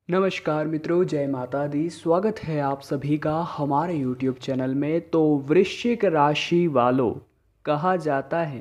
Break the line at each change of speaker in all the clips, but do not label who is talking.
नमस्कार मित्रों, जय माता दी। स्वागत है आप सभी का हमारे YouTube चैनल में। तो वृश्चिक राशि वालों, कहा जाता है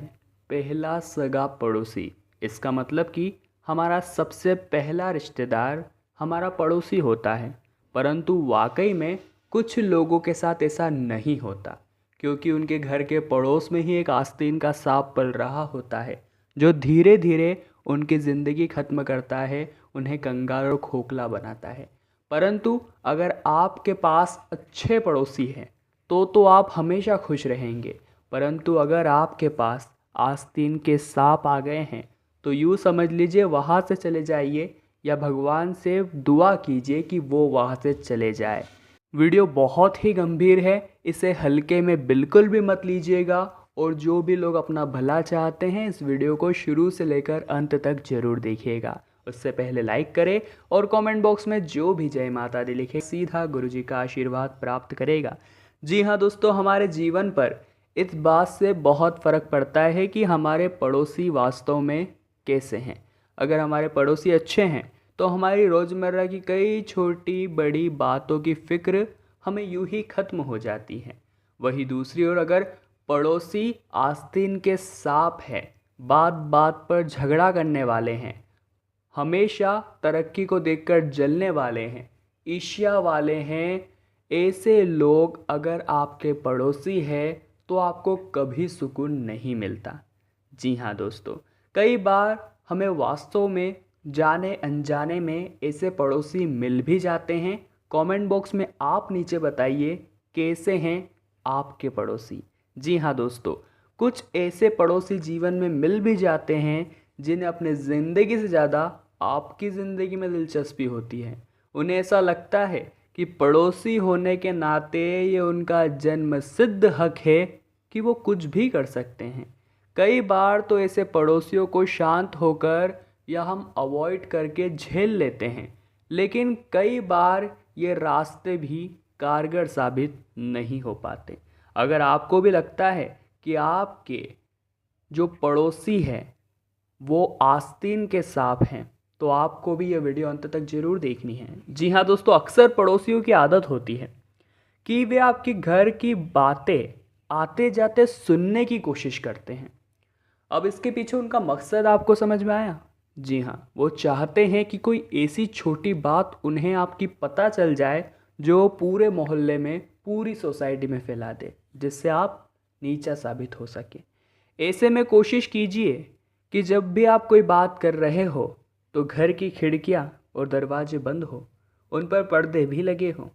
पहला सगा पड़ोसी। इसका मतलब कि हमारा सबसे पहला रिश्तेदार हमारा पड़ोसी होता है। परंतु वाकई में कुछ लोगों के साथ ऐसा नहीं होता, क्योंकि उनके घर के पड़ोस में ही एक आस्तीन का सांप पल रहा होता है, जो धीरे धीरे उनकी ज़िंदगी ख़त्म करता है, उन्हें कंगाल और खोखला बनाता है। परंतु अगर आपके पास अच्छे पड़ोसी हैं तो आप हमेशा खुश रहेंगे। परंतु अगर आपके पास आस्तीन के सांप आ गए हैं तो यूँ समझ लीजिए वहाँ से चले जाइए, या भगवान से दुआ कीजिए कि वो वहाँ से चले जाए। वीडियो बहुत ही गंभीर है, इसे हल्के में बिल्कुल भी मत लीजिएगा। और जो भी लोग अपना भला चाहते हैं, इस वीडियो को शुरू से लेकर अंत तक जरूर देखिएगा। उससे पहले लाइक करें और कमेंट बॉक्स में जो भी जय माता दी लिखे, सीधा गुरुजी का आशीर्वाद प्राप्त करेगा। जी हाँ दोस्तों, हमारे जीवन पर इस बात से बहुत फ़र्क पड़ता है कि हमारे पड़ोसी वास्तव में कैसे हैं। अगर हमारे पड़ोसी अच्छे हैं तो हमारी रोज़मर्रा की कई छोटी बड़ी बातों की फ़िक्र हमें यूं ही ख़त्म हो जाती है। वहीं दूसरी ओर अगर पड़ोसी आस्तीन के सांप है, बात बात पर झगड़ा करने वाले हैं, हमेशा तरक्की को देखकर जलने वाले हैं, ईर्ष्या वाले हैं, ऐसे लोग अगर आपके पड़ोसी हैं तो आपको कभी सुकून नहीं मिलता। जी हाँ दोस्तों, कई बार हमें वास्तव में जाने अनजाने में ऐसे पड़ोसी मिल भी जाते हैं। कमेंट बॉक्स में आप नीचे बताइए कैसे हैं आपके पड़ोसी। जी हाँ दोस्तों, कुछ ऐसे पड़ोसी जीवन में मिल भी जाते हैं जिन्हें अपने ज़िंदगी से ज़्यादा आपकी ज़िंदगी में दिलचस्पी होती है। उन्हें ऐसा लगता है कि पड़ोसी होने के नाते ये उनका जन्म सिद्ध हक है कि वो कुछ भी कर सकते हैं। कई बार तो ऐसे पड़ोसियों को शांत होकर या हम अवॉइड करके झेल लेते हैं, लेकिन कई बार ये रास्ते भी कारगर साबित नहीं हो पाते। अगर आपको भी लगता है कि आपके जो पड़ोसी हैं वो आस्तीन के सांप हैं, तो आपको भी ये वीडियो अंत तक जरूर देखनी है। जी हाँ दोस्तों, अक्सर पड़ोसियों की आदत होती है कि वे आपके घर की बातें आते जाते सुनने की कोशिश करते हैं। अब इसके पीछे उनका मकसद आपको समझ में आया? जी हाँ, वो चाहते हैं कि कोई ऐसी छोटी बात उन्हें आपकी पता चल जाए जो पूरे मोहल्ले में, पूरी सोसाइटी में फैला दे, जिससे आप नीचा साबित हो सके। ऐसे में कोशिश कीजिए कि जब भी आप कोई बात कर रहे हो तो घर की खिड़कियां और दरवाजे बंद हो, उन पर पर्दे भी लगे हों।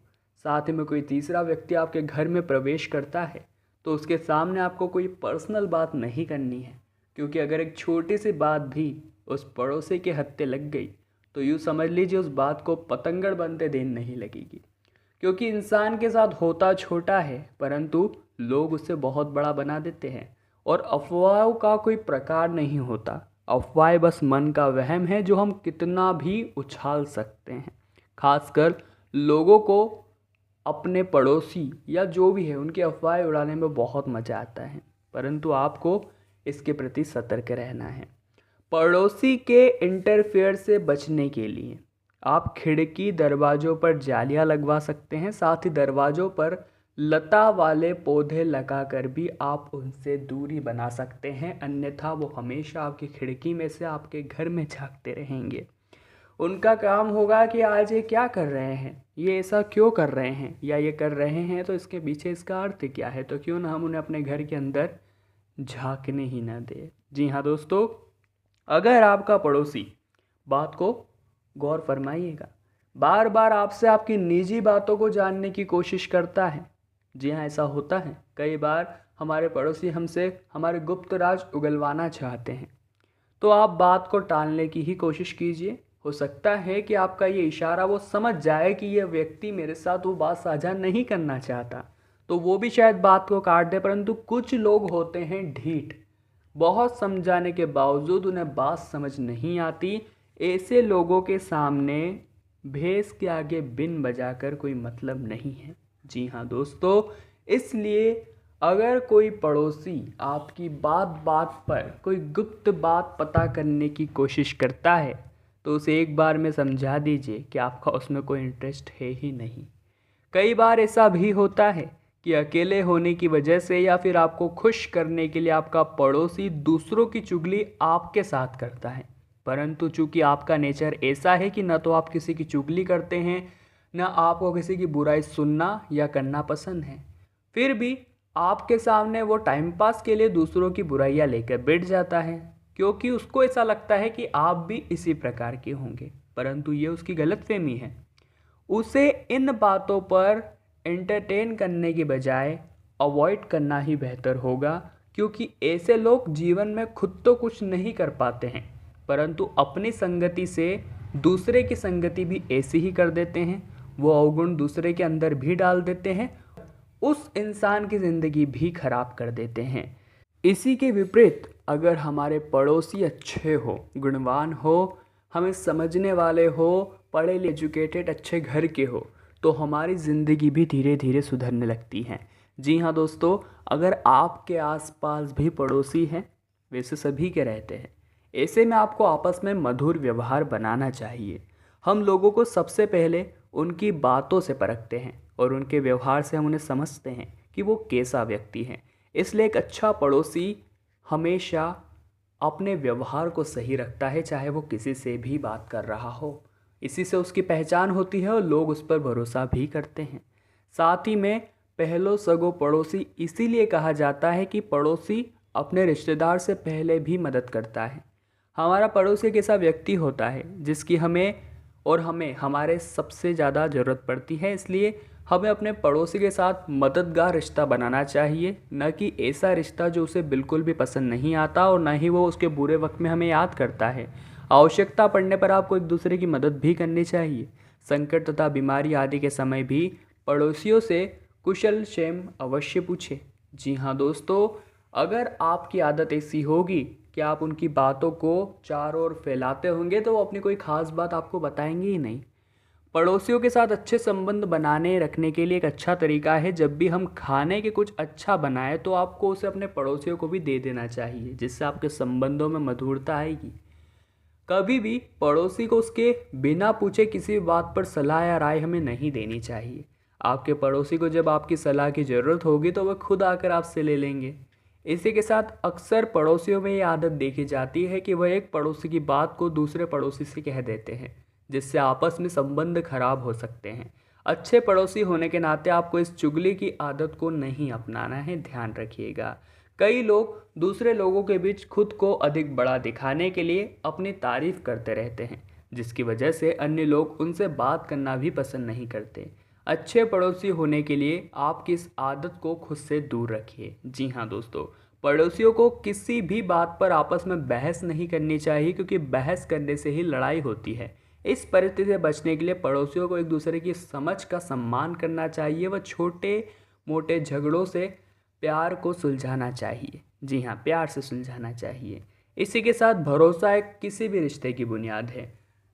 साथ ही में कोई तीसरा व्यक्ति आपके घर में प्रवेश करता है तो उसके सामने आपको कोई पर्सनल बात नहीं करनी है, क्योंकि अगर एक छोटी सी बात भी उस पड़ोसी के हत्थे लग गई तो यूँ समझ लीजिए उस बात को पतंगड़ बनते देर नहीं लगेगी। क्योंकि इंसान के साथ होता छोटा है, परंतु लोग उसे बहुत बड़ा बना देते हैं। और अफवाहों का कोई प्रकार नहीं होता, अफवाह बस मन का वहम है जो हम कितना भी उछाल सकते हैं। खासकर लोगों को अपने पड़ोसी या जो भी है उनकी अफवाहें उड़ाने में बहुत मज़ा आता है, परंतु आपको इसके प्रति सतर्क रहना है। पड़ोसी के इंटरफेयर से बचने के लिए आप खिड़की दरवाज़ों पर जालियां लगवा सकते हैं। साथ ही दरवाज़ों पर लता वाले पौधे लगाकर भी आप उनसे दूरी बना सकते हैं, अन्यथा वो हमेशा आपकी खिड़की में से आपके घर में झांकते रहेंगे। उनका काम होगा कि आज ये क्या कर रहे हैं, ये ऐसा क्यों कर रहे हैं, या ये कर रहे हैं तो इसके पीछे इसका अर्थ क्या है, तो क्यों ना हम उन्हें अपने घर के अंदर झांकने ही ना दें। जी हाँ दोस्तों, अगर आपका पड़ोसी, बात को गौर फरमाइएगा, बार बार आपसे आपकी निजी बातों को जानने की कोशिश करता है, जी हाँ ऐसा होता है। कई बार हमारे पड़ोसी हमसे हमारे गुप्त राज उगलवाना चाहते हैं, तो आप बात को टालने की ही कोशिश कीजिए। हो सकता है कि आपका ये इशारा वो समझ जाए कि ये व्यक्ति मेरे साथ वो बात साझा नहीं करना चाहता, तो वो भी शायद बात को काट दे। परंतु कुछ लोग होते हैं ढीठ, बहुत समझाने के बावजूद उन्हें बात समझ नहीं आती। ऐसे लोगों के सामने भैंस के आगे बिन बजाकर कोई मतलब नहीं है। जी हाँ दोस्तों, इसलिए अगर कोई पड़ोसी आपकी बात बात पर कोई गुप्त बात पता करने की कोशिश करता है तो उसे एक बार में समझा दीजिए कि आपका उसमें कोई इंटरेस्ट है ही नहीं। कई बार ऐसा भी होता है कि अकेले होने की वजह से या फिर आपको खुश करने के लिए आपका पड़ोसी दूसरों की चुगली आपके साथ करता है, परंतु चूंकि आपका नेचर ऐसा है कि न तो आप किसी की चुगली करते हैं, न आपको किसी की बुराई सुनना या करना पसंद है, फिर भी आपके सामने वो टाइम पास के लिए दूसरों की बुराइयां लेकर बैठ जाता है, क्योंकि उसको ऐसा लगता है कि आप भी इसी प्रकार के होंगे। परंतु ये उसकी गलतफहमी है। उसे इन बातों पर एंटरटेन करने की बजाय अवॉइड करना ही बेहतर होगा, क्योंकि ऐसे लोग जीवन में खुद तो कुछ नहीं कर पाते हैं, परंतु अपनी संगति से दूसरे की संगति भी ऐसी ही कर देते हैं। वो अवगुण दूसरे के अंदर भी डाल देते हैं, उस इंसान की ज़िंदगी भी खराब कर देते हैं। इसी के विपरीत अगर हमारे पड़ोसी अच्छे हो, गुणवान हो, हमें समझने वाले हो, पढ़े एजुकेटेड अच्छे घर के हो, तो हमारी ज़िंदगी भी धीरे धीरे सुधरने लगती है। जी हाँ दोस्तों, अगर आपके आसपास भी पड़ोसी हैं, वैसे सभी के रहते हैं, ऐसे में आपको आपस में मधुर व्यवहार बनाना चाहिए। हम लोगों को सबसे पहले उनकी बातों से परखते हैं और उनके व्यवहार से हम उन्हें समझते हैं कि वो कैसा व्यक्ति है। इसलिए एक अच्छा पड़ोसी हमेशा अपने व्यवहार को सही रखता है, चाहे वो किसी से भी बात कर रहा हो। इसी से उसकी पहचान होती है और लोग उस पर भरोसा भी करते हैं। साथ ही में पहलो सगो पड़ोसी इसीलिए कहा जाता है कि पड़ोसी अपने रिश्तेदार से पहले भी मदद करता है। हमारा पड़ोसी एक ऐसा व्यक्ति होता है जिसकी हमें हमारे सबसे ज़्यादा ज़रूरत पड़ती है। इसलिए हमें अपने पड़ोसी के साथ मददगार रिश्ता बनाना चाहिए, न कि ऐसा रिश्ता जो उसे बिल्कुल भी पसंद नहीं आता और न ही वो उसके बुरे वक्त में हमें याद करता है। आवश्यकता पड़ने पर आपको एक दूसरे की मदद भी करनी चाहिए। संकट तथा बीमारी आदि के समय भी पड़ोसियों से कुशल क्षेम अवश्य पूछें। जी हाँ दोस्तों, अगर आपकी आदत ऐसी होगी कि आप उनकी बातों को चारों ओर फैलाते होंगे, तो वो अपनी कोई ख़ास बात आपको बताएंगे ही नहीं। पड़ोसियों के साथ अच्छे संबंध बनाने रखने के लिए एक अच्छा तरीका है, जब भी हम खाने के कुछ अच्छा बनाए तो आपको उसे अपने पड़ोसियों को भी दे देना चाहिए, जिससे आपके संबंधों में मधुरता आएगी। कभी भी पड़ोसी को उसके बिना पूछे किसी बात पर सलाह या राय हमें नहीं देनी चाहिए। आपके पड़ोसी को जब आपकी सलाह की ज़रूरत होगी तो वह खुद आकर आपसे ले लेंगे। इसी के साथ अक्सर पड़ोसियों में ये आदत देखी जाती है कि वह एक पड़ोसी की बात को दूसरे पड़ोसी से कह देते हैं, जिससे आपस में संबंध खराब हो सकते हैं। अच्छे पड़ोसी होने के नाते आपको इस चुगली की आदत को नहीं अपनाना है, ध्यान रखिएगा। कई लोग दूसरे लोगों के बीच खुद को अधिक बड़ा दिखाने के लिए अपनी तारीफ करते रहते हैं, जिसकी वजह से अन्य लोग उनसे बात करना भी पसंद नहीं करते। अच्छे पड़ोसी होने के लिए आपकी इस आदत को खुद से दूर रखिए। जी हाँ दोस्तों, पड़ोसियों को किसी भी बात पर आपस में बहस नहीं करनी चाहिए, क्योंकि बहस करने से ही लड़ाई होती है। इस परिस्थिति से बचने के लिए पड़ोसियों को एक दूसरे की समझ का सम्मान करना चाहिए व छोटे मोटे झगड़ों से प्यार को सुलझाना चाहिए। जी हाँ, प्यार से सुलझाना चाहिए। इसी के साथ भरोसा एक किसी भी रिश्ते की बुनियाद है।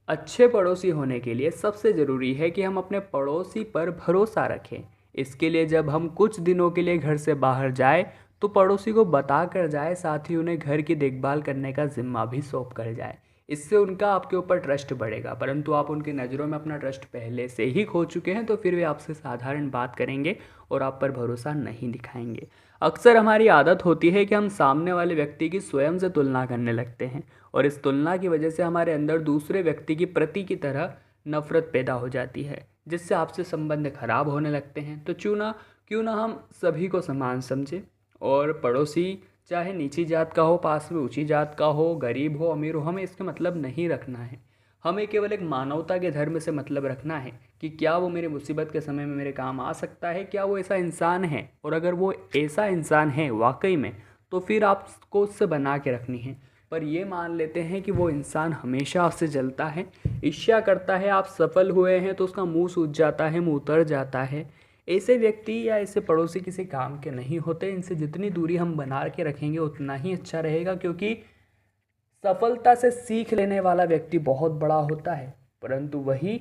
अच्छे पड़ोसी होने के लिए सबसे ज़रूरी है कि हम अपने पड़ोसी पर भरोसा रखें। इसके लिए जब हम कुछ दिनों के लिए घर से बाहर जाए तो पड़ोसी को बता कर जाए, साथ ही उन्हें घर की देखभाल करने का जिम्मा भी सौंप कर जाए। इससे उनका आपके ऊपर ट्रस्ट बढ़ेगा। परंतु आप उनकी नज़रों में अपना ट्रस्ट पहले से ही खो चुके हैं, तो फिर वे आपसे साधारण बात करेंगे और आप पर भरोसा नहीं दिखाएंगे। अक्सर हमारी आदत होती है कि हम सामने वाले व्यक्ति की स्वयं से तुलना करने लगते हैं, और इस तुलना की वजह से हमारे अंदर दूसरे व्यक्ति की प्रति की तरह नफरत पैदा हो जाती है, जिससे आपसे संबंध खराब होने लगते हैं। तो क्यों ना हम सभी को समान समझें, और पड़ोसी चाहे नीची जात का हो, पास में ऊंची जात का हो, गरीब हो, अमीर हो, हमें इसका मतलब नहीं रखना है। हमें केवल एक मानवता के धर्म से मतलब रखना है कि क्या वो मेरी मुसीबत के समय में मेरे काम आ सकता है, क्या वो ऐसा इंसान है, और अगर वो ऐसा इंसान है वाकई में, तो फिर आपको उससे बना के रखनी है। पर ये मान लेते हैं कि वो इंसान हमेशा आपसे जलता है, ईर्ष्या करता है, आप सफल हुए हैं तो उसका मुंह सूज जाता है, मुंह उतर जाता है। ऐसे व्यक्ति या ऐसे पड़ोसी किसी काम के नहीं होते। इनसे जितनी दूरी हम बना के रखेंगे उतना ही अच्छा रहेगा, क्योंकि सफलता से सीख लेने वाला व्यक्ति बहुत बड़ा होता है, परंतु वही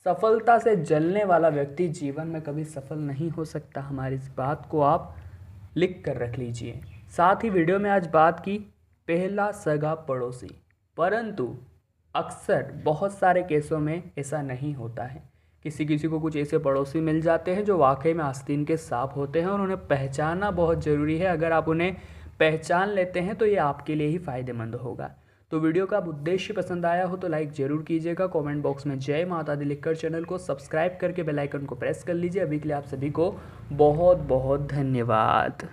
सफलता से जलने वाला व्यक्ति जीवन में कभी सफल नहीं हो सकता। हमारी इस बात को आप लिख कर रख लीजिए। साथ ही वीडियो में आज बात की पहला सगा पड़ोसी, परंतु अक्सर बहुत सारे केसों में ऐसा नहीं होता है। किसी किसी को कुछ ऐसे पड़ोसी मिल जाते हैं जो वाकई में आस्तीन के सांप होते हैं और उन्हें पहचानना बहुत ज़रूरी है। अगर आप उन्हें पहचान लेते हैं तो ये आपके लिए ही फ़ायदेमंद होगा। तो वीडियो का उद्देश्य पसंद आया हो तो लाइक ज़रूर कीजिएगा। कमेंट बॉक्स में जय माता दी लिखकर चैनल को सब्सक्राइब करके बेल आइकन को प्रेस कर लीजिए। अभी के लिए आप सभी को बहुत बहुत धन्यवाद।